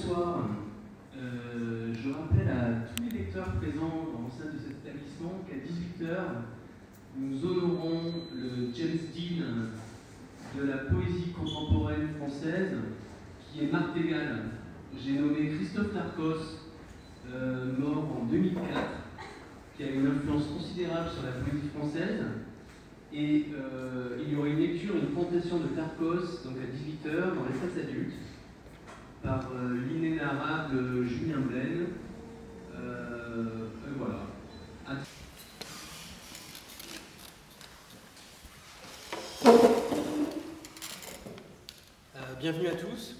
bonsoir. Je rappelle à tous les lecteurs présents au sein de cet établissement qu'à 18h, nous honorons le James Dean de la poésie contemporaine française, qui est Martégal. J'ai nommé Christophe Tarcos, mort en 2004, qui a une influence considérable sur la poésie française. Et il y aura une lecture, une présentation de Tarcos, donc à 18h, dans l'espace adulte, par l'inénarrable Julien Blaine. Voilà. Bienvenue à tous.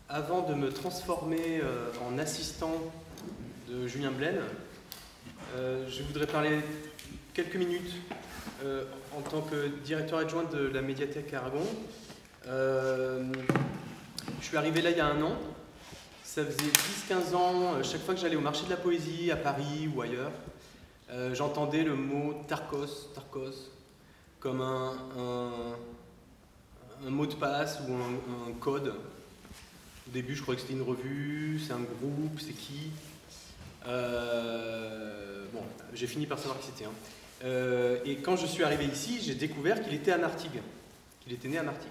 Avant de me transformer en assistant de Julien Blaine, je voudrais parler quelques minutes en tant que directeur adjoint de la médiathèque Aragon. Je suis arrivé là il y a 1 an. Ça faisait 10-15 ans, chaque fois que j'allais au marché de la poésie à Paris ou ailleurs, j'entendais le mot Tarcos, comme un mot de passe ou un code. Au début, je croyais que c'était une revue, c'est un groupe, c'est qui. Bon, j'ai fini par savoir qui c'était. Et quand je suis arrivé ici, j'ai découvert qu'il était à Martigues, qu'il était né à Martigues.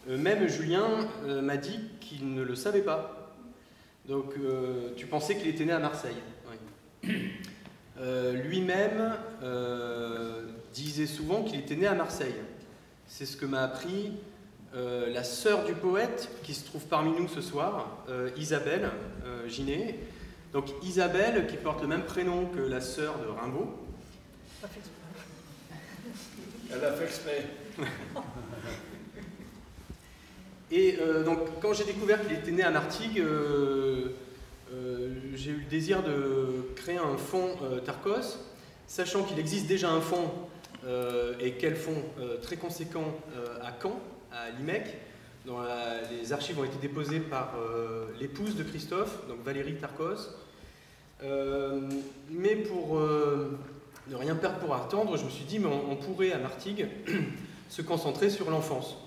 Même Julien m'a dit qu'il ne le savait pas. Donc, tu pensais qu'il était né à Marseille. Oui. Lui-même disait souvent qu'il était né à Marseille. C'est ce que m'a appris la sœur du poète qui se trouve parmi nous ce soir, Isabelle Ginet. Donc Isabelle, qui porte le même prénom que la sœur de Rimbaud. Elle a fait exprès. Et donc quand j'ai découvert qu'il était né à Martigues, j'ai eu le désir de créer un fonds Tarcos, sachant qu'il existe déjà un fonds, et quel fonds très conséquent à Caen, à l'IMEC, dont les archives ont été déposées par l'épouse de Christophe, donc Valérie Tarcos. Mais pour ne rien perdre pour attendre, je me suis dit, mais on pourrait à Martigues se concentrer sur l'enfance.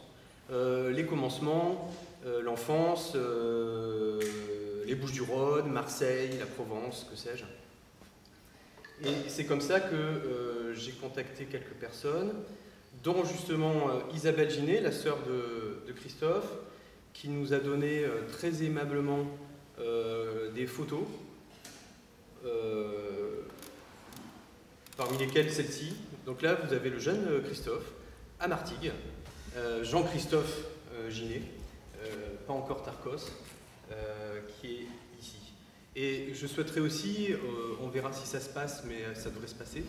Les commencements, l'enfance, les Bouches-du-Rhône, Marseille, la Provence, que sais-je. Et c'est comme ça que j'ai contacté quelques personnes, dont justement Isabelle Ginet, la sœur de Christophe, qui nous a donné très aimablement des photos, parmi lesquelles celle-ci. Donc là, vous avez le jeune Christophe, à Martigues, Jean-Christophe Ginet, pas encore Tarcos, qui est ici. Et je souhaiterais aussi, on verra si ça se passe, mais ça devrait se passer,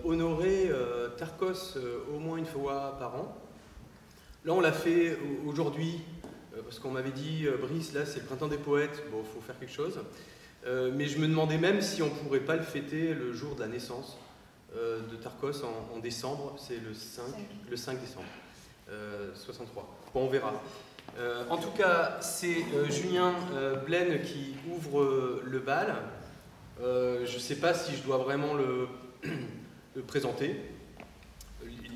honorer Tarcos au moins une fois par an. Là, on l'a fait aujourd'hui, parce qu'on m'avait dit, Brice, là, c'est le printemps des poètes, bon, il faut faire quelque chose. Mais je me demandais même si on ne pourrait pas le fêter le jour de la naissance de Tarcos en décembre, c'est le 5 décembre 63. Bon, on verra. En tout cas, c'est Julien Blaine qui ouvre le bal. Je ne sais pas si je dois vraiment le présenter.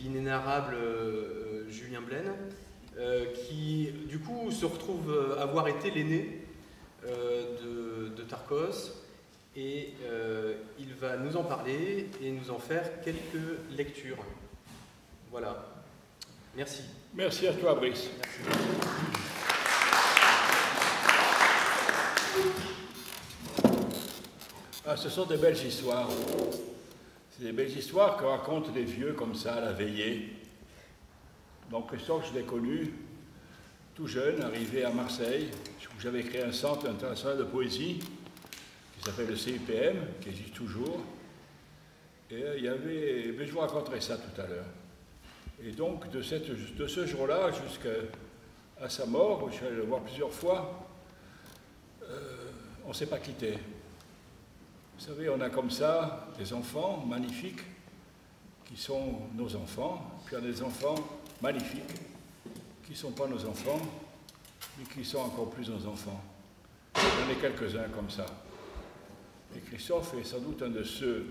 L'inénarrable Julien Blaine, qui du coup se retrouve avoir été l'aîné de Tarcos. Et il va nous en parler et nous en faire quelques lectures. Voilà. Merci. Merci à toi, Brice. Merci. Ah, ce sont des belles histoires. C'est des belles histoires que racontent les vieux comme ça à la veillée. Donc Christophe, je l'ai connu tout jeune, arrivé à Marseille, où j'avais créé un centre international de poésie qui s'appelle le CIPM, qui existe toujours. Et il y avait, mais je vous raconterai ça tout à l'heure. Et donc de ce jour-là jusqu'à sa mort, où je suis allé le voir plusieurs fois, on ne s'est pas quitté. Vous savez, on a comme ça des enfants magnifiques qui sont nos enfants, puis on a des enfants magnifiques qui ne sont pas nos enfants, mais qui sont encore plus nos enfants. Il y en a quelques-uns comme ça. Et Christophe est sans doute un de ceux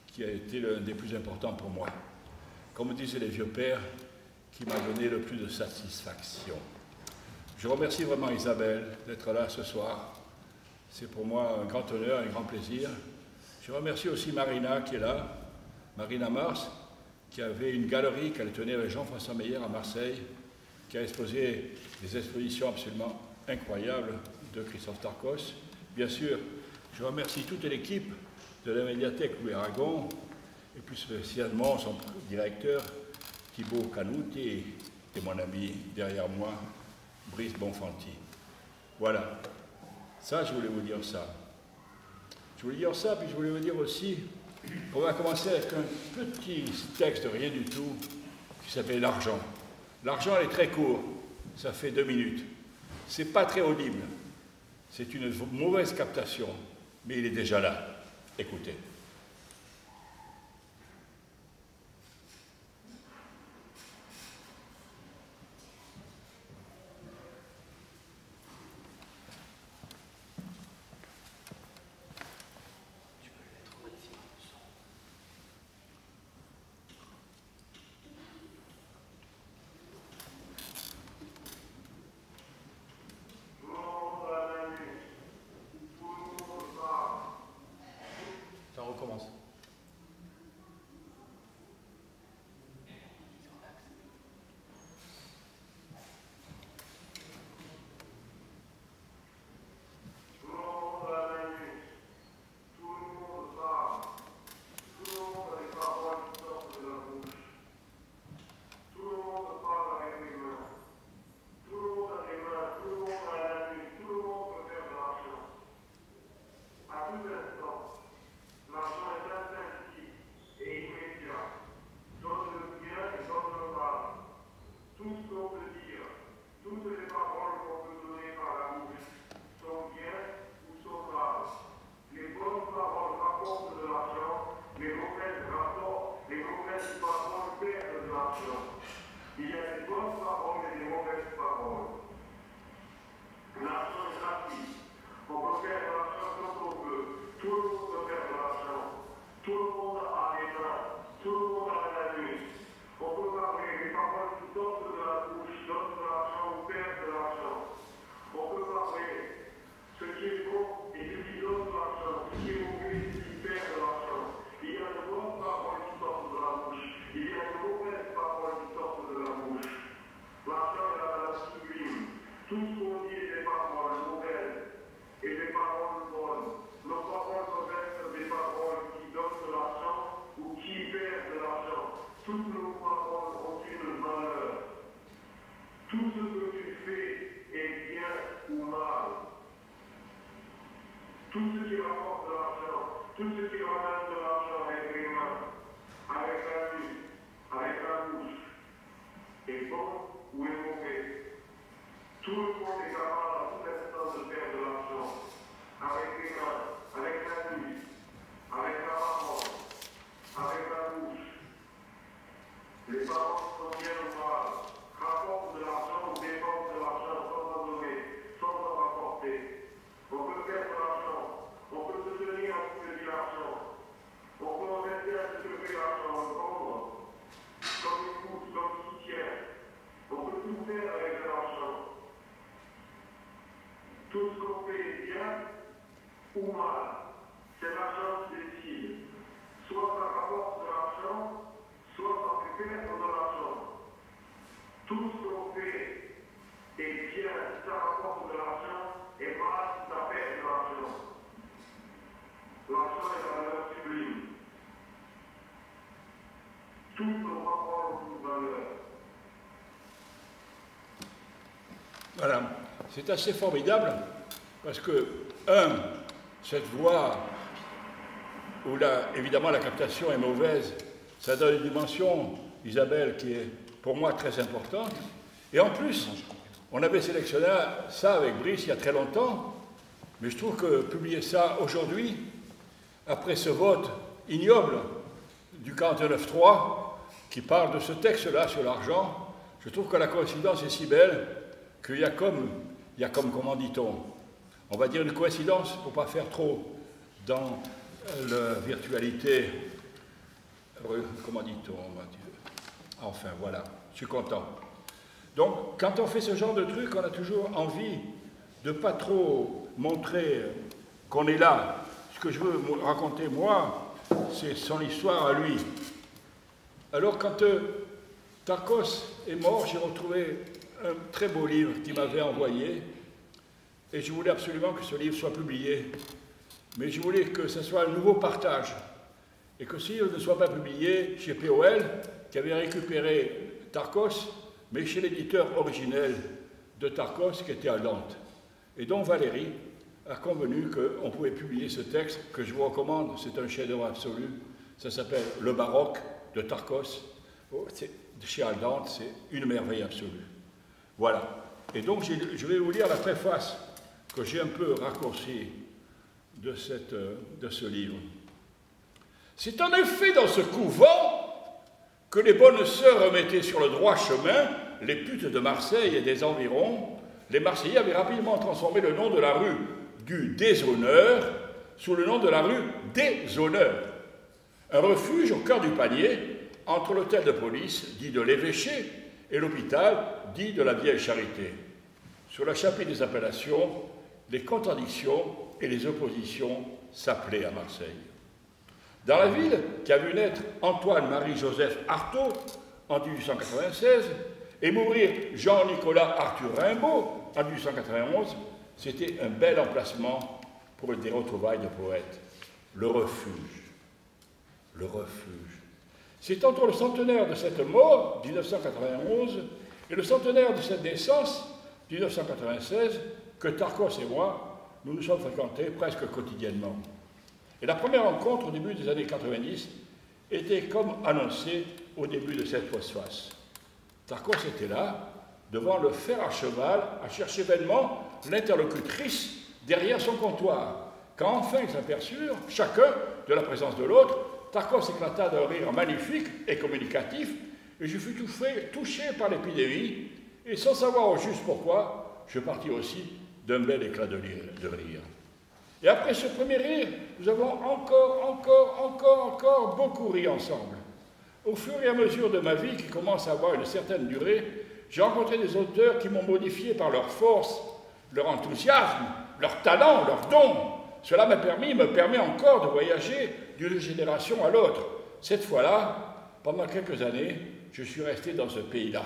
qui a été l'un des plus importants pour moi. Comme disaient les vieux pères, qui m'a donné le plus de satisfaction. Je remercie vraiment Isabelle d'être là ce soir. C'est pour moi un grand honneur, un grand plaisir. Je remercie aussi Marina qui est là, Marina Mars, qui avait une galerie qu'elle tenait avec Jean-François Meyer à Marseille, qui a exposé des expositions absolument incroyables de Christophe Darcos. Bien sûr, je remercie toute l'équipe de la médiathèque Louis Aragon, et plus spécialement son directeur, Thibaut Canouti, et mon ami derrière moi, Brice Bonfanti. Voilà, ça je voulais vous dire ça. Je voulais dire ça, puis je voulais vous dire aussi qu'on va commencer avec un petit texte de rien du tout qui s'appelle L'argent. L'argent est très court, ça fait 2 minutes. C'est pas très audible, c'est une mauvaise captation, mais il est déjà là. Écoutez. Voilà, c'est assez formidable parce que, cette voix où évidemment la captation est mauvaise, ça donne une dimension, Isabelle, qui est pour moi très importante. Et en plus, on avait sélectionné ça avec Brice il y a très longtemps, mais je trouve que publier ça aujourd'hui, après ce vote ignoble du 49.3 qui parle de ce texte-là sur l'argent, je trouve que la coïncidence est si belle qu'il y a comme, comment dit-on, on va dire une coïncidence pour ne pas faire trop dans la virtualité, comment dit-on, enfin voilà, je suis content. Donc, quand on fait ce genre de truc, on a toujours envie de ne pas trop montrer qu'on est là. Ce que je veux raconter, moi, c'est son histoire à lui. Alors, quand Tarkos est mort, j'ai retrouvé un très beau livre qu'il m'avait envoyé, et je voulais absolument que ce livre soit publié. Mais je voulais que ce soit un nouveau partage, et que ce livre ne soit pas publié chez POL, qui avait récupéré Tarkos, mais chez l'éditeur originel de Tarkos, qui était à Nantes. Et donc Valérie a convenu qu'on pouvait publier ce texte, que je vous recommande, c'est un chef-d'œuvre absolu, ça s'appelle Le Baroque de Tarkos, chez Aldante, c'est une merveille absolue. Voilà. Et donc je vais vous lire la préface que j'ai un peu raccourcie de ce livre. C'est en effet dans ce couvent que les bonnes sœurs remettaient sur le droit chemin les putes de Marseille et des environs. Les Marseillais avaient rapidement transformé le nom de la rue du Déshonneur sous le nom de la rue des Honneurs. Un refuge au cœur du panier, entre l'hôtel de police, dit de l'évêché, et l'hôpital, dit de la Vieille Charité. Sur la chapitre des appellations, les contradictions et les oppositions s'appelaient à Marseille. Dans la ville qui a vu naître Antoine-Marie-Joseph Artaud en 1896 et mourir Jean-Nicolas Arthur Rimbaud en 1891, c'était un bel emplacement pour des retrouvailles de poètes. Le refuge. Le refuge. C'est entre le centenaire de cette mort, 1991, et le centenaire de cette naissance, 1996, que Tarkos et moi, nous nous sommes fréquentés presque quotidiennement. Et la première rencontre au début des années 90 était comme annoncé au début de cette postface. Tarkos était là, devant le fer à cheval, à chercher vainement l'interlocutrice derrière son comptoir. Quand enfin ils s'aperçurent, chacun, de la présence de l'autre, Tarkos éclata d'un rire magnifique et communicatif, et je fus touché par l'épidémie, et sans savoir au juste pourquoi, je partis aussi d'un bel éclat de rire. Et après ce premier rire, nous avons encore beaucoup ri ensemble. Au fur et à mesure de ma vie, qui commence à avoir une certaine durée, j'ai rencontré des auteurs qui m'ont modifié par leur force, leur enthousiasme, leur talent, leur don. Cela me permet encore de voyager d'une génération à l'autre. Cette fois-là, pendant quelques années, je suis resté dans ce pays-là.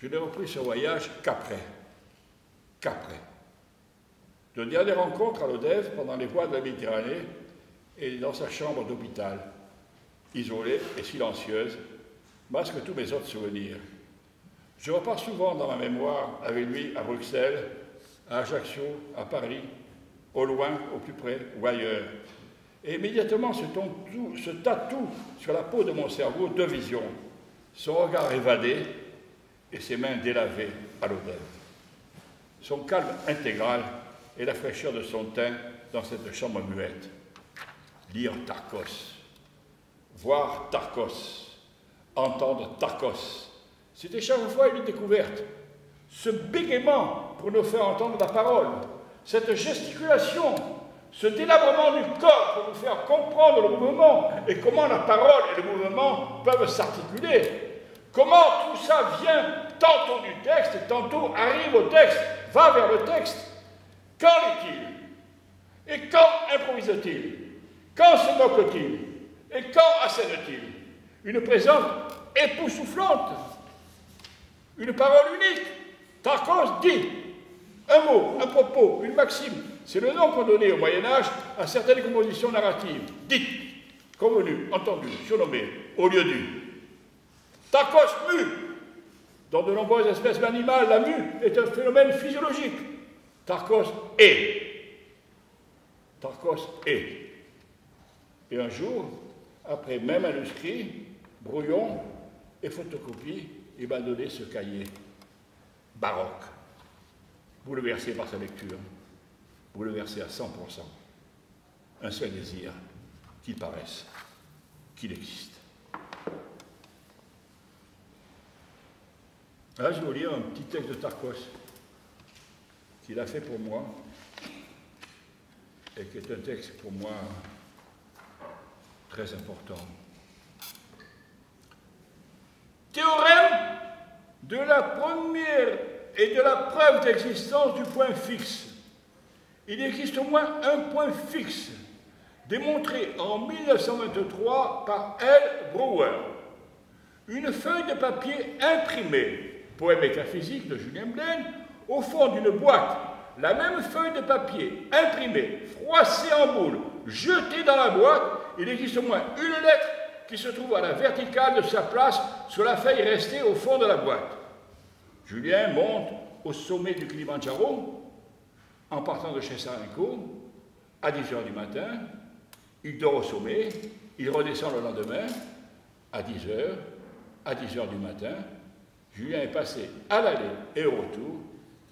Je n'ai repris ce voyage qu'après. De dernière rencontre à l'Odève pendant les voies de la Méditerranée et dans sa chambre d'hôpital, isolée et silencieuse, masque tous mes autres souvenirs. Je repars souvent dans ma mémoire avec lui à Bruxelles, à Ajaccio, à Paris, au loin, au plus près ou ailleurs. Et immédiatement se tatoue sur la peau de mon cerveau deux visions, son regard évadé et ses mains délavées à l'Odève. Son calme intégral et la fraîcheur de son teint dans cette chambre muette. Lire Tarkos, voir Tarkos, entendre Tarkos, c'était chaque fois une découverte. Ce bégaiement pour nous faire entendre la parole, cette gesticulation, ce délabrement du corps pour nous faire comprendre le mouvement et comment la parole et le mouvement peuvent s'articuler. Comment tout ça vient tantôt du texte et tantôt arrive au texte, va vers le texte. Quand lit-il? Et quand improvise-t-il? Quand se moque-t-il? Et quand assène-t-il? Une présence époustouflante, une parole unique. Tarkos dit un mot, un propos, une maxime. C'est le nom qu'on donnait au Moyen-Âge à certaines compositions narratives. Dites, convenues, entendues, surnommées, au lieu du. Tarkos mue. Dans de nombreuses espèces animales, la mue est un phénomène physiologique. Tarkos est. Tarkos est. Et un jour, après même manuscrit, brouillon et photocopie, il m'a donné ce cahier baroque, bouleversé par sa lecture, bouleversé à 100%. Un seul désir, qu'il paraisse, qu'il existe. Là, je vais vous lire un petit texte de Tarkos qu'il a fait pour moi et qui est un texte pour moi très important. Théorème de la première et de la preuve d'existence du point fixe. Il existe au moins un point fixe, démontré en 1923 par L. Brouwer. Une feuille de papier imprimée, poème métaphysique de Julien Blaine, au fond d'une boîte. La même feuille de papier imprimée, froissée en boule, jetée dans la boîte, il existe au moins une lettre qui se trouve à la verticale de sa place sur la feuille restée au fond de la boîte. Julien monte au sommet du Kilimandjaro en partant de chez Sarenco à 10h du matin. Il dort au sommet, il redescend le lendemain à 10h du matin. Julien est passé à l'aller et au retour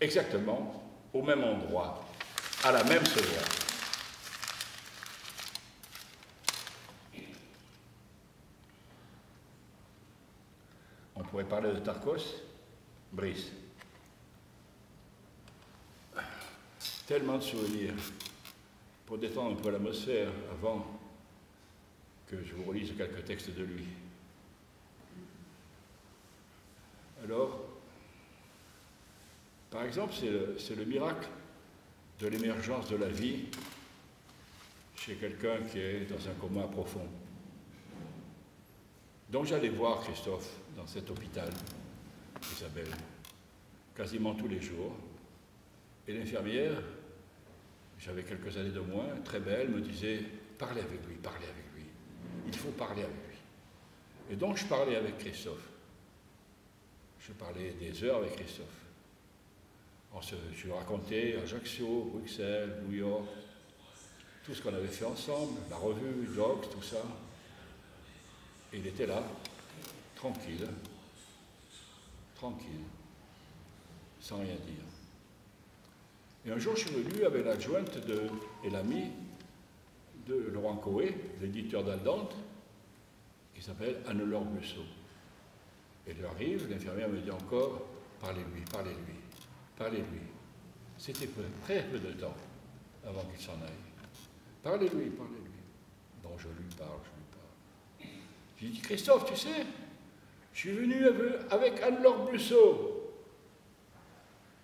exactement au même endroit, à la même seconde. On pourrait parler de Tarkos, Brice. Tellement de souvenirs pour détendre un peu l'atmosphère avant que je vous relise quelques textes de lui. Alors, par exemple, c'est le miracle de l'émergence de la vie chez quelqu'un qui est dans un coma profond. Donc j'allais voir Christophe dans cet hôpital, Isabelle, quasiment tous les jours. Et l'infirmière, j'avais quelques années de moins, très belle, me disait « Parlez avec lui, il faut parler avec lui ». Et donc je parlais avec Christophe. Je parlais des heures avec Christophe. Je lui racontais Ajaccio, Bruxelles, New York, tout ce qu'on avait fait ensemble, la revue, Docs, tout ça. Et il était là, tranquille, sans rien dire. Et un jour, je suis venu avec l'adjointe et l'ami de Laurent Coé, l'éditeur d'Aldante, qui s'appelle Anne-Laure Musso. Et il arrive, l'infirmière me dit encore, parlez-lui. C'était très peu de temps avant qu'il s'en aille. Parlez-lui. Donc je lui parle. J'ai dit, Christophe, tu sais, je suis venu avec Anne-Laure Musso.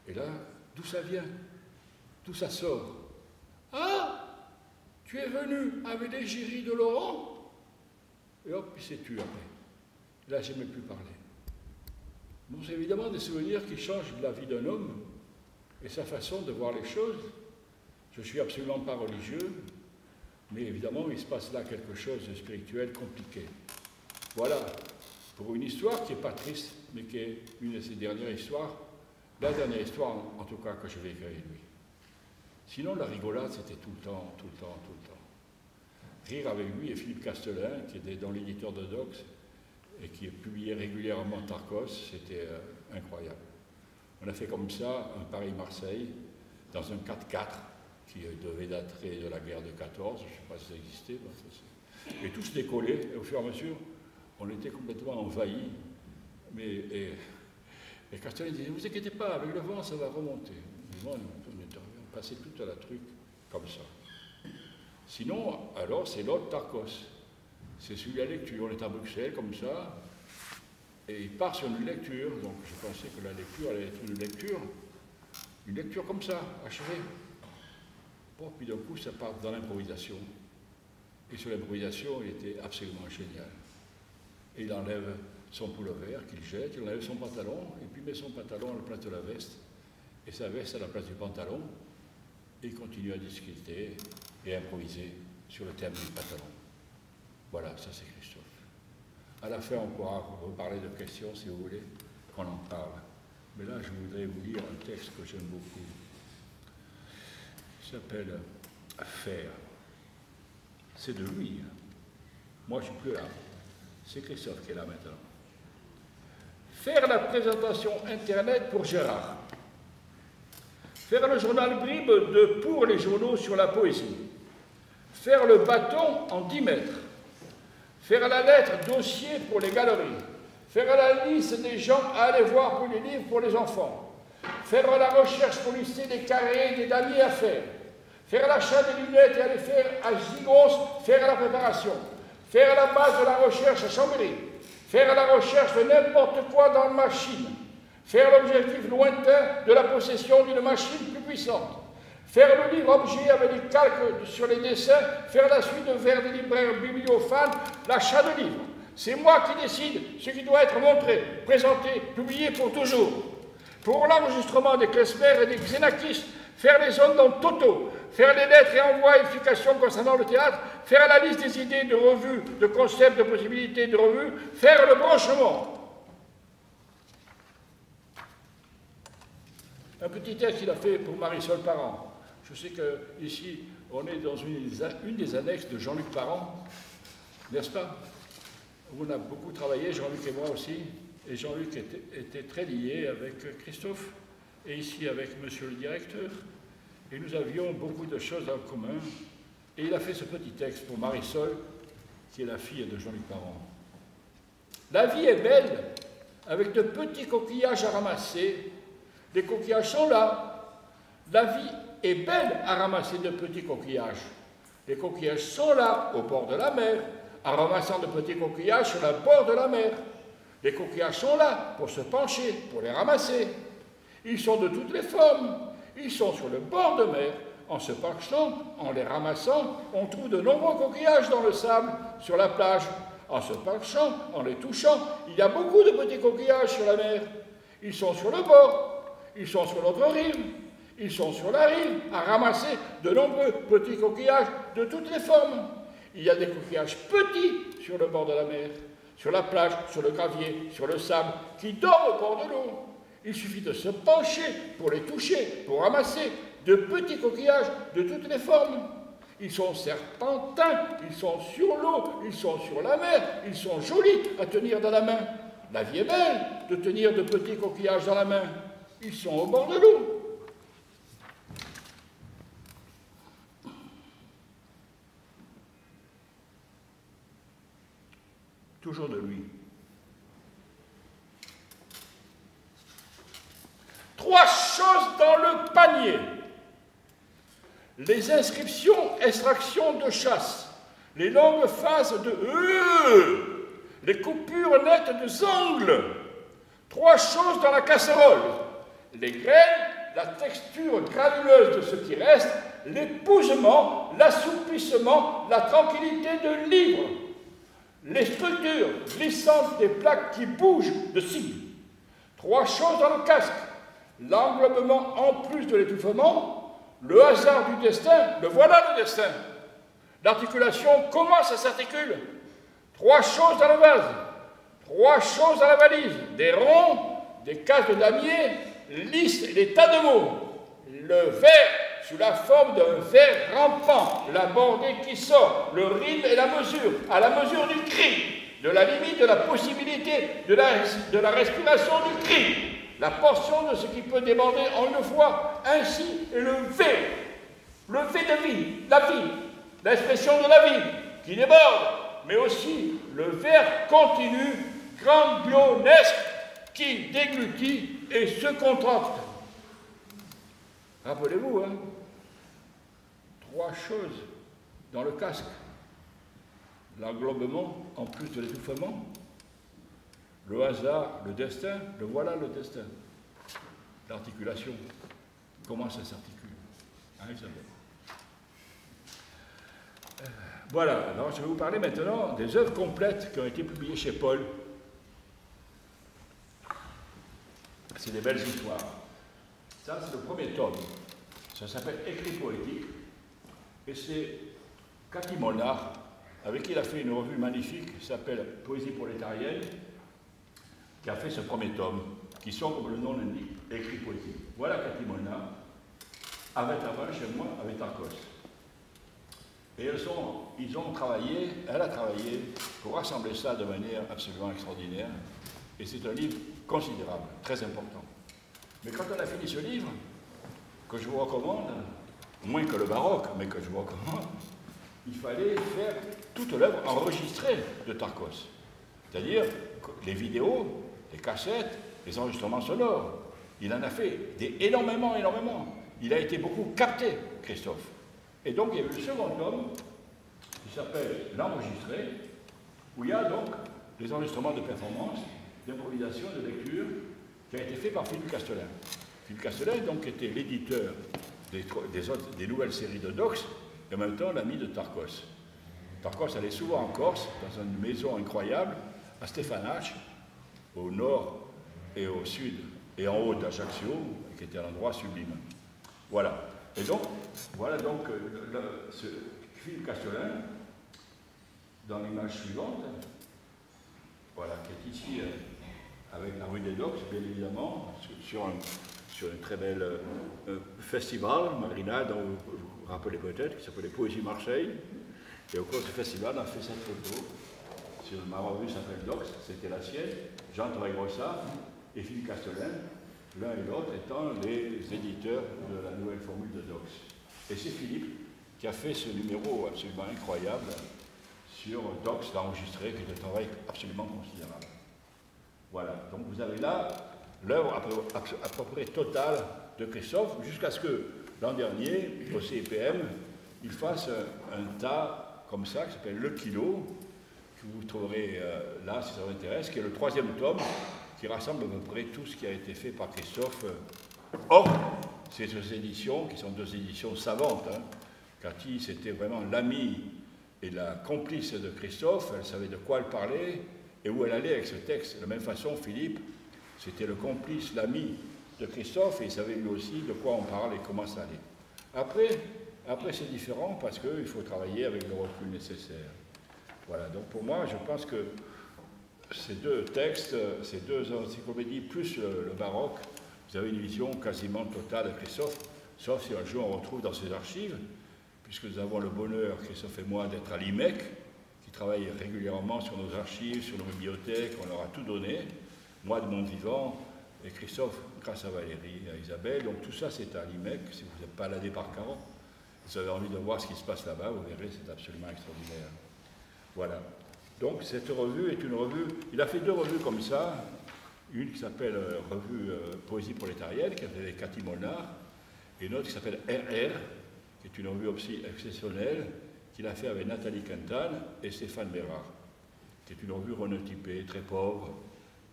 Et là, d'où ça vient? D'où ça sort? Ah, tu es venu avec les l'égérie de Laurent? Et hop, il s'est tué après. Là, je n'aimais plus parler. Bon, c'est évidemment des souvenirs qui changent la vie d'un homme et sa façon de voir les choses. Je ne suis absolument pas religieux, mais évidemment, il se passe là quelque chose de spirituel compliqué. Voilà, pour une histoire qui n'est pas triste, mais qui est une de ses dernières histoires, la dernière histoire, en tout cas, que je vais écrire avec lui. Sinon, la rigolade, c'était tout le temps. Rire avec lui et Philippe Castelin, qui était dans l'éditeur de Docs, et qui publiait régulièrement Tarkos, c'était incroyable. On a fait comme ça un Paris-Marseille, dans un 4x4, qui devait dater de la guerre de 14, je ne sais pas si ça existait, et tout se décollait, et au fur et à mesure, on était complètement envahis. Et Castelin disait, ne vous inquiétez pas, avec le vent, ça va remonter. On passait tout à la truc, comme ça. Sinon, alors, c'est l'autre Tarkos. C'est celui à lecture. On est à Bruxelles, comme ça, et il part sur une lecture. Donc, je pensais que la lecture allait être une lecture comme ça, achevée. Bon, puis d'un coup, ça part dans l'improvisation. Et sur l'improvisation, il était absolument génial. Et il enlève son pullover qu'il jette, il enlève son pantalon, et puis met son pantalon à la place de la veste, et sa veste à la place du pantalon, et il continue à discuter et à improviser sur le thème du pantalon. Voilà, ça c'est Christophe. À la fin, on pourra reparler de questions, si vous voulez, qu'on en parle. Mais là, je voudrais vous lire un texte que j'aime beaucoup. Il s'appelle « Faire ». C'est de lui. Moi, je ne suis plus là. C'est Christophe qui est là maintenant. Faire la présentation Internet pour Gérard. Faire le journal Bribe pour les journaux sur la poésie. Faire le bâton en 10 mètres. Faire la lettre dossier pour les galeries. Faire la liste des gens à aller voir pour les livres pour les enfants. Faire la recherche pour lister des carrés et des damiers à faire. Faire l'achat des lunettes et aller faire à Gigons, faire la préparation. Faire la base de la recherche à Chambéry. Faire la recherche de n'importe quoi dans la machine. faire l'objectif lointain de la possession d'une machine plus puissante, faire le livre-objet avec des calques sur les dessins, faire la suite vers des libraires bibliophanes, l'achat de livres. C'est moi qui décide ce qui doit être montré, présenté, publié pour toujours. Pour l'enregistrement des klezmer et des xénakistes, faire les zones dans Toto, faire les lettres et envois et explications concernant le théâtre, faire la liste des idées de revues, de concepts, de possibilités de revues, faire le branchement. Un petit texte qu'il a fait pour Marisol Parent. Je sais qu'ici, on est dans une des annexes de Jean-Luc Parent, n'est-ce pas? Où on a beaucoup travaillé, Jean-Luc et moi aussi, et Jean-Luc était très lié avec Christophe, et ici avec monsieur le directeur, et nous avions beaucoup de choses en commun, et il a fait ce petit texte pour Marisol, qui est la fille de Jean-Luc Parent. La vie est belle, avec de petits coquillages à ramasser. Les coquillages sont là. La vie est belle à ramasser de petits coquillages. Les coquillages sont là, au bord de la mer, en ramassant de petits coquillages sur le bord de la mer. Les coquillages sont là pour se pencher, pour les ramasser. Ils sont de toutes les formes. Ils sont sur le bord de mer. En se penchant, en les ramassant, on trouve de nombreux coquillages dans le sable, sur la plage. En se penchant, en les touchant, il y a beaucoup de petits coquillages sur la mer. Ils sont sur le bord. Ils sont sur l'autre rive, ils sont sur la rive, à ramasser de nombreux petits coquillages de toutes les formes. Il y a des coquillages petits sur le bord de la mer, sur la plage, sur le gravier, sur le sable, qui dorment au bord de l'eau. Il suffit de se pencher pour les toucher, pour ramasser de petits coquillages de toutes les formes. Ils sont serpentins, ils sont sur l'eau, ils sont sur la mer, ils sont jolis à tenir dans la main. La vie est belle de tenir de petits coquillages dans la main. Ils sont au bord de l'eau. Toujours de lui. 3 choses dans le panier. Les inscriptions, extractions de chasse, les longues phases de les coupures nettes de sangles. 3 choses dans la casserole. Les graines, la texture granuleuse de ce qui reste, l'épousement, l'assouplissement, la tranquillité de livre, les structures glissantes des plaques qui bougent de cible. 3 choses dans le casque, l'englobement en plus de l'étouffement, le hasard du destin, le voilà le destin. L'articulation, comment ça s'articule? 3 choses dans le vase, 3 choses dans la valise, des ronds, des cases de damier, lisses et des tas de mots. Le verre sous la forme d'un verre rampant, la bordée qui sort, le rythme et la mesure, à la mesure du cri, de la limite de la possibilité de la respiration du cri, la portion de ce qui peut déborder en une fois, ainsi est le V de vie, la vie, l'expression de la vie qui déborde, mais aussi le verre continu, grandionesque, qui déglutit et se contracte. Rappelez-vous, hein, 3 choses dans le casque. L'englobement en plus de l'étouffement, le hasard, le destin, le voilà le destin. L'articulation, comment ça s'articule, hein, Isabelle? Voilà, alors je vais vous parler maintenant des œuvres complètes qui ont été publiées chez Paul. C'est des belles histoires. Ça, c'est le premier tome. Ça s'appelle Écrit poétique. Et c'est Cathy Molnar, avec qui il a fait une revue magnifique qui s'appelle Poésie prolétarienne, qui a fait ce premier tome, qui sont, comme le nom l'indique, Écrit poétique. Voilà Cathy Molnar, avec avant chez moi, avec Tarkos. Et ils ont travaillé, elle a travaillé pour rassembler ça de manière absolument extraordinaire. Et c'est un livre considérable, très important. Mais quand on a fini ce livre, que je vous recommande, moins que le baroque, mais que je vous recommande, il fallait faire toute l'œuvre enregistrée de Tarkos. C'est-à-dire les vidéos, les cassettes, les enregistrements sonores. Il en a fait énormément. Il a été beaucoup capté, Christophe. Et donc il y a eu le second tome, qui s'appelle L'enregistré, où il y a donc des enregistrements de performance, d'improvisation, de lecture, qui a été fait par Philippe Castelin. Philippe Castelin, donc, était l'éditeur des nouvelles séries de Dox, et en même temps l'ami de Tarkos. Tarkos allait souvent en Corse, dans une maison incroyable, à Stefanac, au nord et au sud, et en haut d'Ajaccio, qui était un endroit sublime. Voilà. Et donc, voilà donc ce Philippe Castelin, dans l'image suivante, voilà, qui est ici avec la rue des Dox, bien évidemment, sur un très bel festival, Marina, dont vous vous rappelez peut-être, qui s'appelait Poésie Marseille. Et au cours de ce festival, on a fait cette photo. Ma revue s'appelle Dox, c'était la sienne, Jean Torregrossa et Philippe Castelin, l'un et l'autre étant les éditeurs de la nouvelle formule de Dox. Et c'est Philippe qui a fait ce numéro absolument incroyable sur Dox, l'enregistré, qui est un travail absolument considérable. Voilà, donc vous avez là l'œuvre à peu près totale de Christophe, jusqu'à ce que l'an dernier, au CIPM, il fasse un tas comme ça, qui s'appelle Le Kilo, que vous trouverez là, si ça vous intéresse, qui est le 3e tome, qui rassemble à peu près tout ce qui a été fait par Christophe. Or, ces deux éditions, qui sont deux éditions savantes, hein. Cathy, c'était vraiment l'amie et la complice de Christophe, elle savait de quoi elle parlait et où elle allait avec ce texte. De la même façon, Philippe, c'était le complice, l'ami de Christophe, et il savait lui aussi de quoi on parle et comment ça allait. Après c'est différent parce qu'il faut travailler avec le recul nécessaire. Voilà, donc pour moi, je pense que ces deux textes, ces deux encyclopédies, plus le baroque, vous avez une vision quasiment totale de Christophe, sauf si un jour on retrouve dans ses archives, puisque nous avons le bonheur, Christophe et moi, d'être à l'IMEC, qui travaille régulièrement sur nos archives, sur nos bibliothèques, on leur a tout donné, moi de mon vivant, et Christophe grâce à Valérie, à Isabelle, donc tout ça c'est à l'IMEC, si vous n'êtes pas baladé par Caron, vous avez envie de voir ce qui se passe là-bas, vous verrez, c'est absolument extraordinaire. Voilà. Donc cette revue est une revue, il a fait deux revues comme ça, une qui s'appelle Revue Poésie prolétarienne, qui a fait avec Cathy Molnar, et une autre qui s'appelle RR, qui est une revue aussi exceptionnelle, qu'il a fait avec Nathalie Quintane et Stéphane Bérard, qui est une revue renotypée, très pauvre,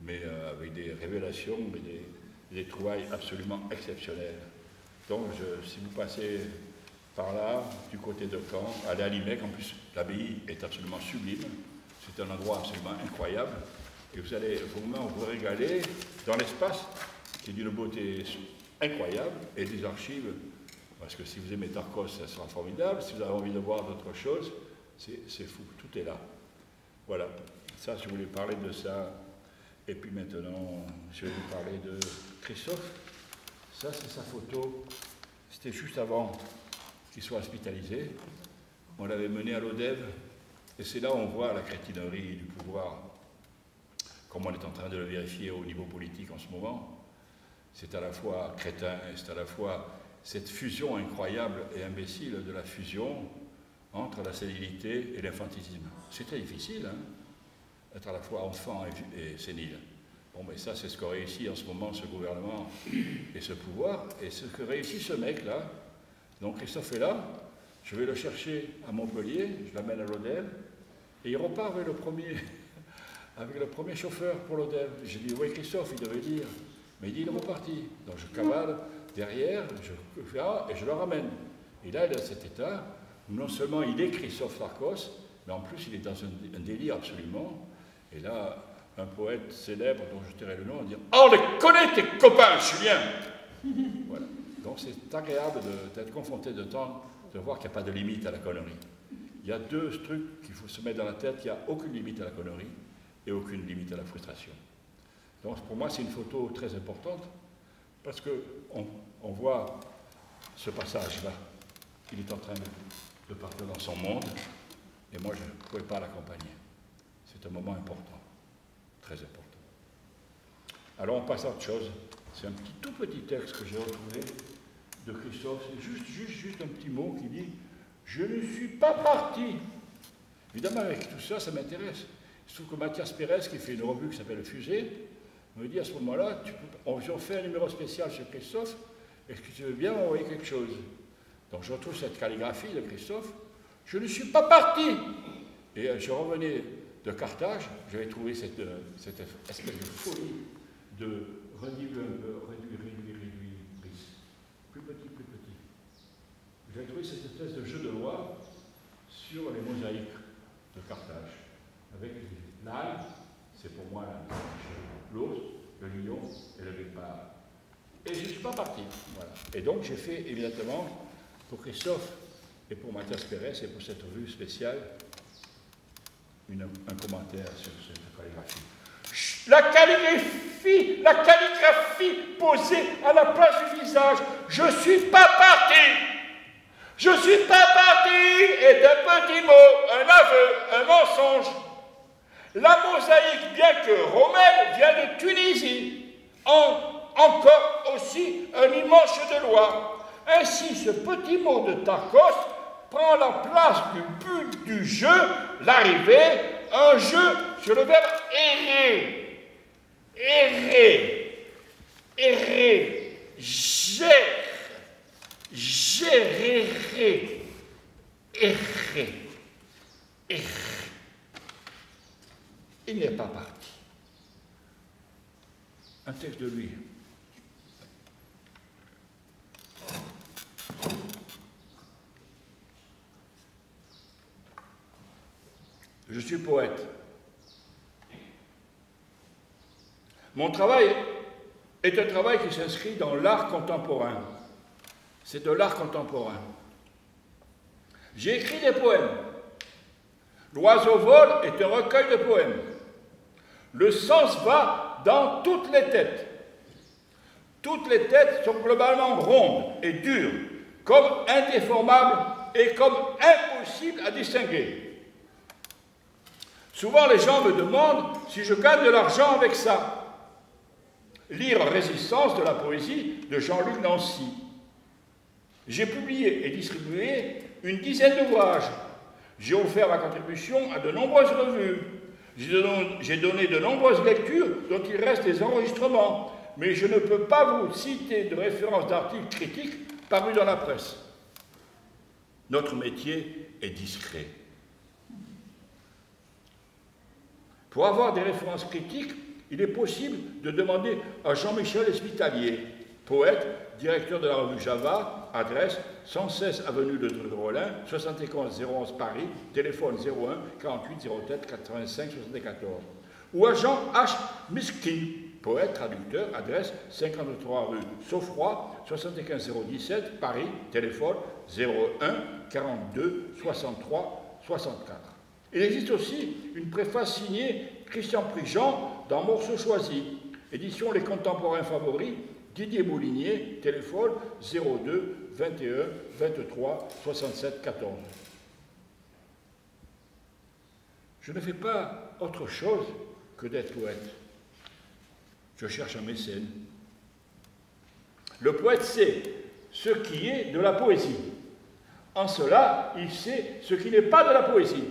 mais avec des révélations, mais des trouvailles absolument exceptionnelles. Donc, si vous passez par là, du côté de Caen, allez à l'IMEC, en plus, l'abbaye est absolument sublime, c'est un endroit absolument incroyable, et vous allez vraiment vous régaler dans l'espace, qui est d'une beauté incroyable, et des archives, parce que si vous aimez Tarkos, ça sera formidable, si vous avez envie de voir d'autres choses, c'est fou, tout est là. Voilà, ça, je voulais parler de ça. Et puis maintenant, je vais vous parler de Christophe. Ça, c'est sa photo. C'était juste avant qu'il soit hospitalisé. On l'avait mené à l'Odève. Et c'est là où on voit la crétinerie du pouvoir, comme on est en train de le vérifier au niveau politique en ce moment. C'est à la fois crétin et c'est à la fois cette fusion incroyable et imbécile de la fusion entre la sénilité et l'infantilisme. C'est très difficile, hein, être à la fois enfant et sénile. Bon, mais ça, c'est ce que réussit en ce moment ce gouvernement et ce pouvoir, et ce que réussit ce mec-là. Donc Christophe est là, je vais le chercher à Montpellier, je l'amène à l'Odève, et il repart avec le premier chauffeur pour l'Odève. J'ai dit, oui, Christophe, il devait dire, mais il dit, il est reparti. Donc je cavale derrière, je fais, et je le ramène. Et là, il est dans cet état où non seulement il est Christophe Tarkos, mais en plus, il est dans un délire absolument. Et là, un poète célèbre dont je tairai le nom, va dire « Oh, on les connaît tes copains, Julien !» Voilà. Donc c'est agréable d'être confronté de voir qu'il n'y a pas de limite à la connerie. Il y a deux trucs qu'il faut se mettre dans la tête, qu'il n'y a aucune limite à la connerie et aucune limite à la frustration. Donc pour moi, c'est une photo très importante, parce qu'on voit ce passage-là. Il est en train de partir dans son monde, et moi, je ne pouvais pas l'accompagner. C'est un moment important, très important. Alors, on passe à autre chose. C'est un tout petit texte que j'ai retrouvé de Christophe. C'est juste un petit mot qui dit « Je ne suis pas parti ». Évidemment, avec tout ça, ça m'intéresse. Il se trouve que Mathias Pérez, qui fait une revue qui s'appelle Fusée, me dit à ce moment-là, on fait un numéro spécial chez Christophe, est-ce que tu veux bien envoyer quelque chose? Donc je retrouve cette calligraphie de Christophe, je ne suis pas parti. Et je revenais de Carthage, j'avais trouvé cette espèce de folie de Rediluer un peu, réduire, plus petit. J'ai trouvé cette espèce de jeu de loi sur les mosaïques de Carthage, avec l'âne, c'est pour moi l'ours, le lion et le guépard. Et je ne suis pas parti. Voilà. Et donc j'ai fait évidemment, pour Christophe et pour Mathias Pérez et pour cette revue spéciale, un commentaire sur cette calligraphie. La calligraphie posée à la place du visage. Je ne suis pas parti. Je ne suis pas parti est un petit mot, un aveu, un mensonge. La mosaïque, bien que romaine, vient de Tunisie. Encore aussi un immense jeu de loi. Ainsi, ce petit mot de Tarkos prend la place du but du jeu, l'arrivée, un jeu sur le verbe errer. Errer, gérer, errer. Il n'est pas parti. Un texte de lui. Je suis poète. Mon travail est un travail qui s'inscrit dans l'art contemporain. C'est de l'art contemporain. J'ai écrit des poèmes. L'oiseau vole est un recueil de poèmes. Le sens va dans toutes les têtes. Toutes les têtes sont globalement rondes et dures, comme indéformables et comme impossibles à distinguer. Souvent, les gens me demandent si je gagne de l'argent avec ça. Lire Résistance de la poésie de Jean-Luc Nancy. J'ai publié et distribué une dizaine d'ouvrages. J'ai offert ma contribution à de nombreuses revues. J'ai donné de nombreuses lectures dont il reste des enregistrements, mais je ne peux pas vous citer de références d'articles critiques parus dans la presse. Notre métier est discret. Pour avoir des références critiques, il est possible de demander à Jean-Michel Espitalier, poète, directeur de la revue Java, adresse 116 avenue de Drury-Rollin, 71 011 Paris, téléphone 01 48 07 85 74. Ou à Jean H. Miskin, poète, traducteur, adresse 53 rue Saufroy, 75 017 Paris, téléphone 01 42 63 64. Il existe aussi une préface signée Christian Prigent dans Morceaux choisis, édition Les Contemporains Favoris, Didier Moulinier, téléphone 02 21 23 67 14. Je ne fais pas autre chose que d'être poète. Je cherche un mécène. Le poète sait ce qui est de la poésie. En cela, il sait ce qui n'est pas de la poésie.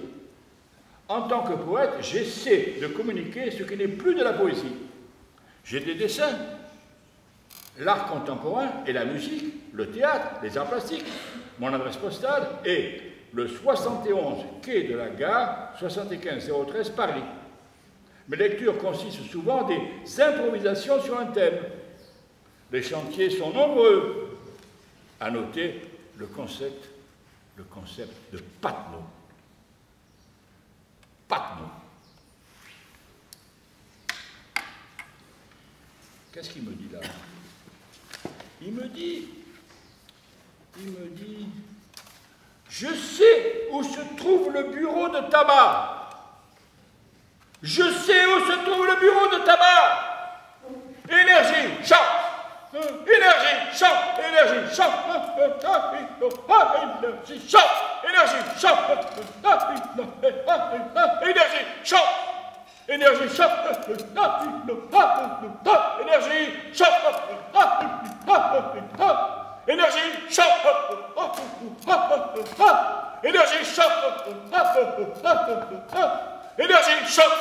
En tant que poète, j'essaie de communiquer ce qui n'est plus de la poésie. J'ai des dessins, l'art contemporain et la musique, le théâtre, les arts plastiques. Mon adresse postale est le 71 quai de la gare, 75 013 Paris. Mes lectures consistent souvent en des improvisations sur un thème. Les chantiers sont nombreux. À noter le concept de Patnaud. Patnaud. Qu'est-ce qu'il me dit là? Il me dit, je sais où se trouve le bureau de tabac. Je sais où se trouve le bureau de tabac. Énergie, chante. Énergie, chante. Énergie, chante. Énergie, chante. Énergie, chante. Énergie, chante. Énergie, chante. Énergie, chante. Énergie, chante. Énergie, chante. Énergie, chante.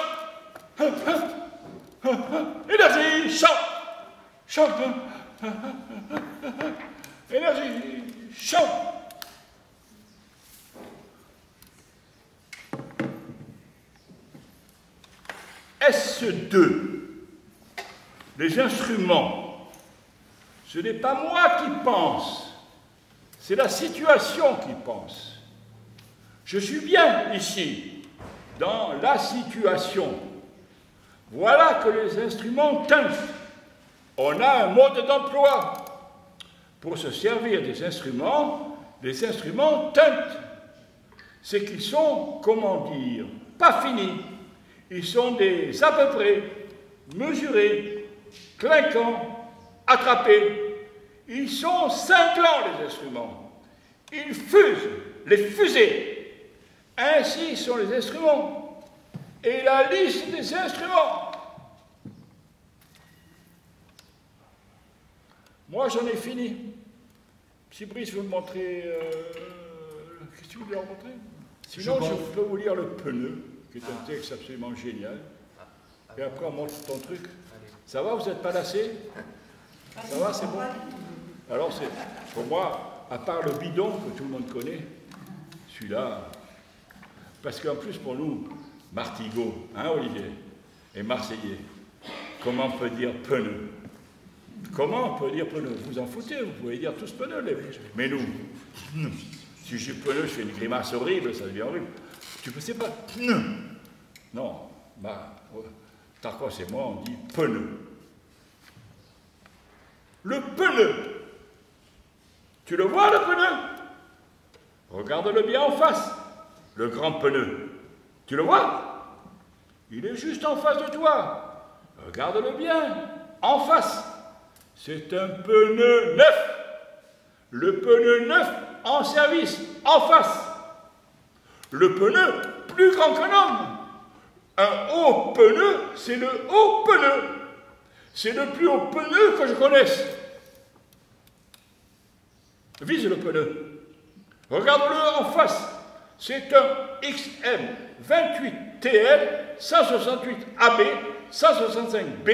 Énergie, chante. Chante. Énergie, chante. S2. Les instruments, ce n'est pas moi qui pense, c'est la situation qui pense. Je suis bien ici, dans la situation. Voilà que les instruments tintent. On a un mode d'emploi. Pour se servir des instruments, les instruments tintent. C'est qu'ils sont, comment dire, pas finis. Ils sont des à peu près, mesurés, clinquants, attrapés. Ils sont cinglants, les instruments. Ils fusent, les fusées. Ainsi sont les instruments. Et la liste des instruments. Moi, j'en ai fini. Si Brice veut me montrer... Qu'est-ce que tu veux leur montrer? Sinon, je peux vous lire le pneu, qui est un texte absolument génial. Et après, on montre ton truc. Ça va, vous n'êtes pas lassé? Ça va, c'est bon? Alors, c'est pour moi, à part le bidon que tout le monde connaît, celui-là, parce qu'en plus, pour nous, Martigot, hein, Olivier, et Marseillais, comment on peut dire pneu? Comment on peut dire pneu? Vous en foutez, vous pouvez dire tous pneu, mais nous, si je dis pneu, je fais une grimace horrible, ça devient horrible. Tu ne sais pas pneu? Non, bah, Tarkos et moi, on dit pneu. Le pneu. Tu le vois, le pneu? Regarde-le bien en face, le grand pneu. Tu le vois? Il est juste en face de toi. Regarde-le bien, en face. C'est un pneu neuf. Le pneu neuf en service, en face. Le pneu plus grand qu'un homme. Un haut pneu, c'est le haut pneu. C'est le plus haut pneu que je connaisse. Vise le pneu. Regarde-le en face. C'est un XM 28TL 168AB 165B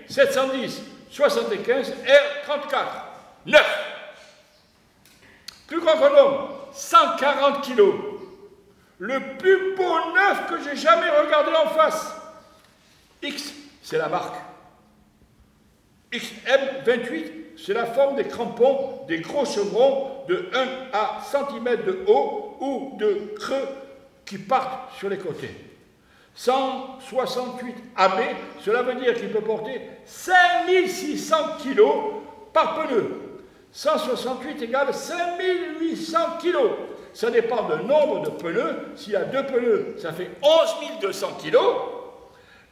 710 75 R34 9. Plus grand qu'un homme, 140 kg. Le plus beau neuf que j'ai jamais regardé en face. X, c'est la marque. XM28, c'est la forme des crampons des gros chevrons de 1 à cm de haut ou de creux qui partent sur les côtés. 168 AB, cela veut dire qu'il peut porter 5600 kg par pneu. 168 égale 5800 kg. Ça dépend du nombre de pneus. S'il y a 2 pneus, ça fait 11 200 kg.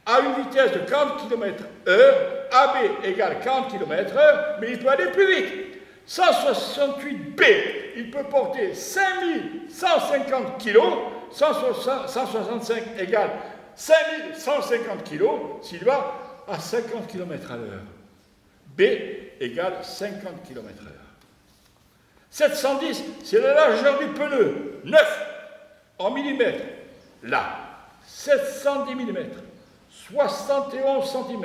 À une vitesse de 40 km/h, AB égale 40 km/h, mais il peut aller plus vite. 168B, il peut porter 5150 kg. 165 égale 5150 kg s'il va à 50 km/h. B égale 50 km/h. 710, c'est la largeur du pneu. 9 en millimètres. Là, 710 mm. 71 cm.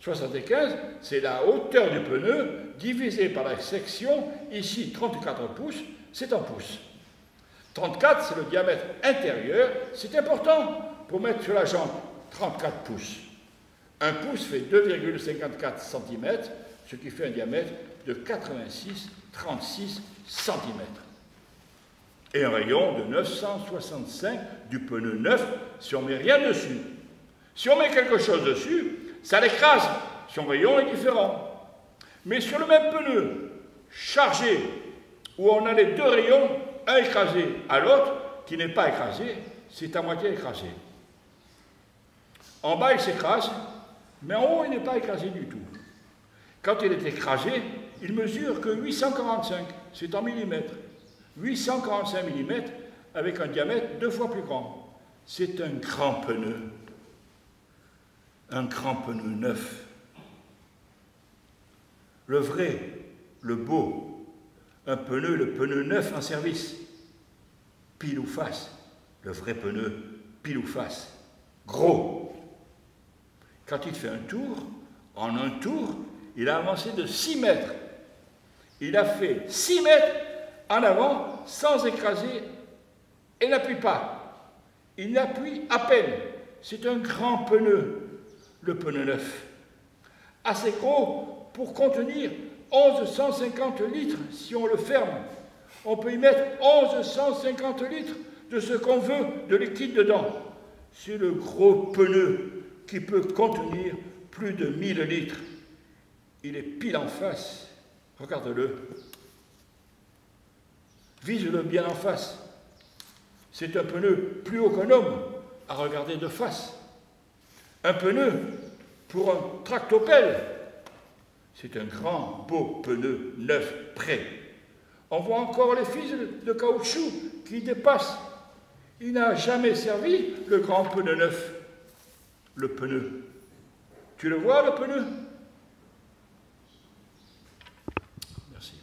75, c'est la hauteur du pneu divisée par la section. Ici, 34 pouces, c'est en pouces. 34, c'est le diamètre intérieur. C'est important pour mettre sur la jambe 34 pouces. Un pouce fait 2,54 cm, ce qui fait un diamètre de 86,36 cm. Et un rayon de 965 du pneu neuf si on ne met rien dessus. Si on met quelque chose dessus, ça l'écrase. Son rayon est différent. Mais sur le même pneu chargé, où on a les deux rayons, un écrasé à l'autre, qui n'est pas écrasé, c'est à moitié écrasé. En bas, il s'écrase, mais en haut, il n'est pas écrasé du tout. Quand il est écrasé, il mesure que 845, c'est en millimètres. 845 mm avec un diamètre 2 fois plus grand. C'est un grand pneu. Un grand pneu neuf. Le vrai, le beau, un pneu, le pneu neuf en service. Pile ou face, le vrai pneu, pile ou face. Gros. Quand il fait un tour, en un tour, il a avancé de 6 mètres. Il a fait 6 mètres en avant sans écraser et n'appuie pas. Il n'appuie à peine. C'est un grand pneu, le pneu neuf. assez gros pour contenir 1150 litres si on le ferme. On peut y mettre 1150 litres de ce qu'on veut de liquide dedans. C'est le gros pneu qui peut contenir plus de 1000 litres. Il est pile en face. Regarde-le. Vise-le bien en face. C'est un pneu plus haut qu'un homme à regarder de face. Un pneu pour un tractopelle. C'est un grand, beau pneu neuf, prêt. On voit encore les fils de caoutchouc qui dépassent. Il n'a jamais servi, le grand pneu neuf. Le pneu. Tu le vois, le pneu? Merci.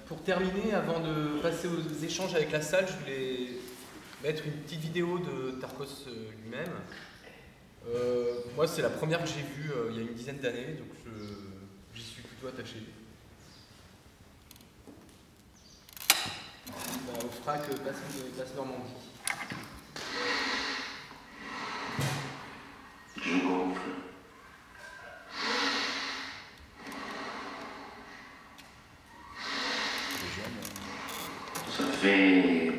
Pour terminer, avant de passer aux échanges avec la salle, je voulais mettre une petite vidéo de Tarkos lui-même. Moi, c'est la première que j'ai vue il y a une dizaine d'années, donc j'y suis plutôt attaché. Au FRAC Basse Normandie. Je gonfle. Ça fait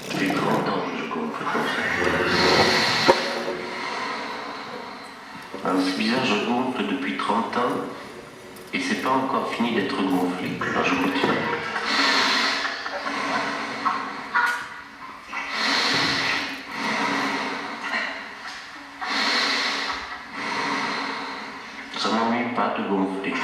30 ans que je gonfle comme ça. Alors c'est bizarre, je gonfle depuis 30 ans et c'est pas encore fini d'être gonflé. Alors je continue. Ça m'ennuie pas de gonfler.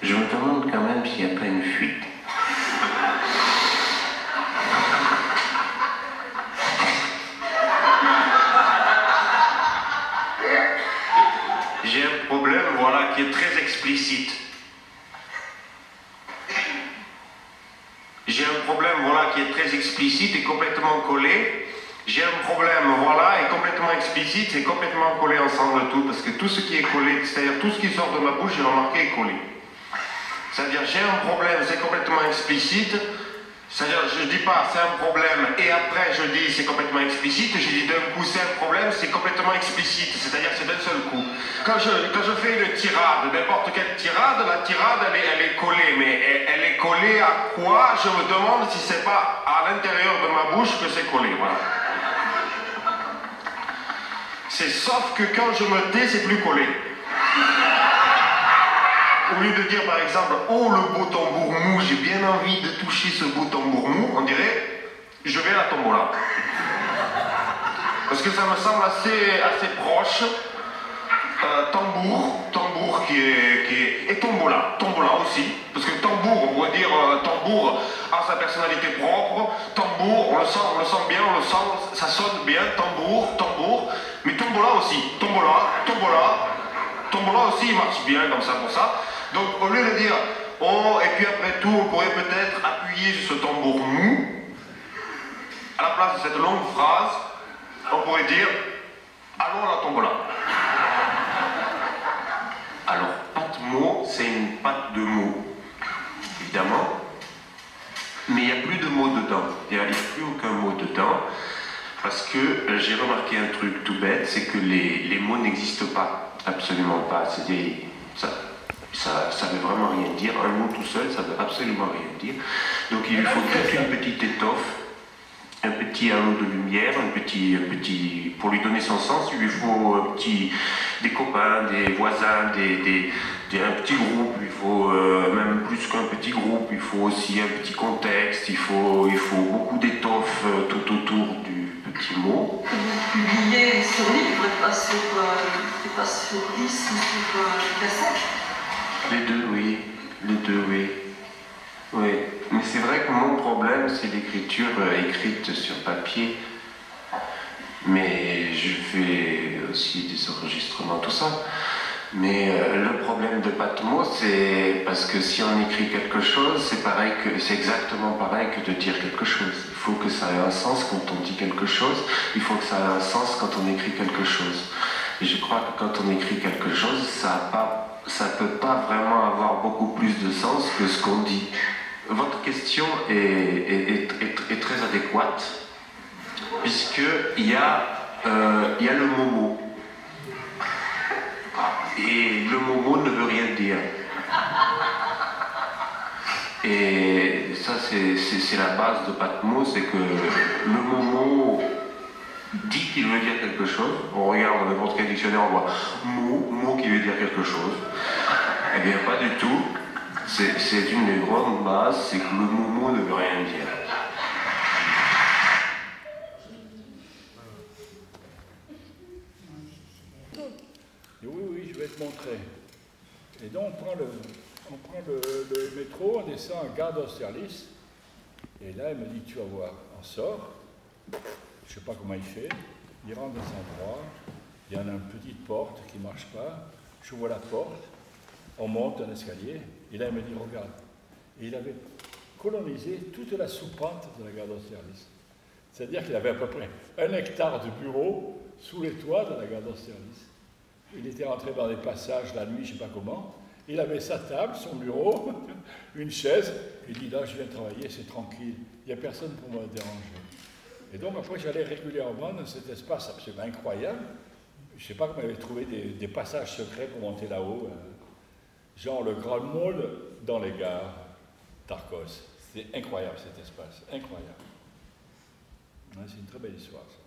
Je me demande quand même s'il n'y a pas une fuite. J'ai un problème, voilà, qui est très explicite. J'ai un problème, voilà, qui est très explicite et complètement collé. J'ai un problème, voilà, et complètement explicite et complètement collé ensemble tout, parce que tout ce qui est collé, c'est-à-dire tout ce qui sort de ma bouche, j'ai remarqué, est collé. C'est-à-dire, j'ai un problème, c'est complètement explicite. C'est-à-dire, je ne dis pas c'est un problème et après je dis c'est complètement explicite. Je dis d'un coup c'est un problème, c'est complètement explicite. C'est-à-dire, c'est d'un seul coup. Quand je fais une tirade, n'importe quelle tirade, la tirade elle est collée. Mais elle est collée à quoi? Je me demande si c'est pas à l'intérieur de ma bouche que c'est collé. Voilà. C'est sauf que quand je me tais, c'est plus collé. Au lieu de dire par exemple, oh le beau tambour mou, j'ai bien envie de toucher ce beau tambour mou, on dirait, je vais à la tombola. Parce que ça me semble assez proche. Tambour qui est... Et tombola aussi. Parce que tambour, on pourrait dire tambour a sa personnalité propre. Tambour, on le sent bien, on le sent, ça sonne bien, tambour. Mais tombola aussi, tombola aussi, il marche bien comme ça pour ça. Donc au lieu de dire oh, et puis après tout, on pourrait peut-être appuyer sur ce tambour mou, à la place de cette longue phrase, on pourrait dire allons à la tombola. Alors, patte mot, c'est une patte de mots, évidemment, mais il n'y a plus de mots dedans. Il n'y a plus aucun mot dedans, parce que j'ai remarqué un truc tout bête, c'est que les mots n'existent pas, absolument pas. Ça veut vraiment rien dire. Un mot tout seul, ça veut absolument rien dire. Donc il lui faut toute une petite étoffe, un petit halo de lumière, pour lui donner son sens, il lui faut des copains, des voisins, un petit groupe, il faut même plus qu'un petit groupe, il faut aussi un petit contexte, il faut beaucoup d'étoffe tout autour du petit mot. Vous publiez sur livre, pas sur disque ou sur cassette? Les deux, oui. Oui, mais c'est vrai que mon problème, c'est l'écriture écrite sur papier. Mais je fais aussi des enregistrements, tout ça. Mais le problème de Patmos, c'est parce que si on écrit quelque chose, c'est exactement pareil que de dire quelque chose. Il faut que ça ait un sens quand on dit quelque chose, il faut que ça ait un sens quand on écrit quelque chose. Et je crois que quand on écrit quelque chose, ça peut pas vraiment avoir beaucoup plus de sens que ce qu'on dit. Votre question est très adéquate, puisqu'il y a le momo. Et le momo ne veut rien dire. Et ça, c'est la base de Patmos, c'est que le momo dit qu'il veut dire quelque chose. On regarde n'importe quel dictionnaire, on voit mot qui veut dire quelque chose. Eh bien, pas du tout. C'est une des grandes bases, c'est que le momo ne veut rien dire. Et oui, je vais te montrer. Et donc, on prend le métro, on descend à Gare d'Austerlitz. Et là, il me dit, tu vas voir, on sort. Je ne sais pas comment il fait. Il rentre dans un endroit. Il y a une petite porte qui ne marche pas. J'ouvre la porte. On monte un escalier. Et là, il me dit, regarde. Et il avait colonisé toute la soupente de la Gare d'Austerlitz. C'est-à-dire qu'il avait à peu près 1 hectare de bureau sous les toits de la Gare d'Austerlitz. Il était rentré dans des passages la nuit, je ne sais pas comment. Il avait sa table, son bureau, une chaise. Il dit, là, je viens travailler, c'est tranquille. Il n'y a personne pour me déranger. Et donc, après, j'allais régulièrement dans cet espace absolument incroyable. Je ne sais pas comment il avait trouvé des passages secrets pour monter là-haut. Genre le Grand Mall dans les gares d'Arcos. C'était incroyable, cet espace. Incroyable. Ouais, c'est une très belle histoire, ça.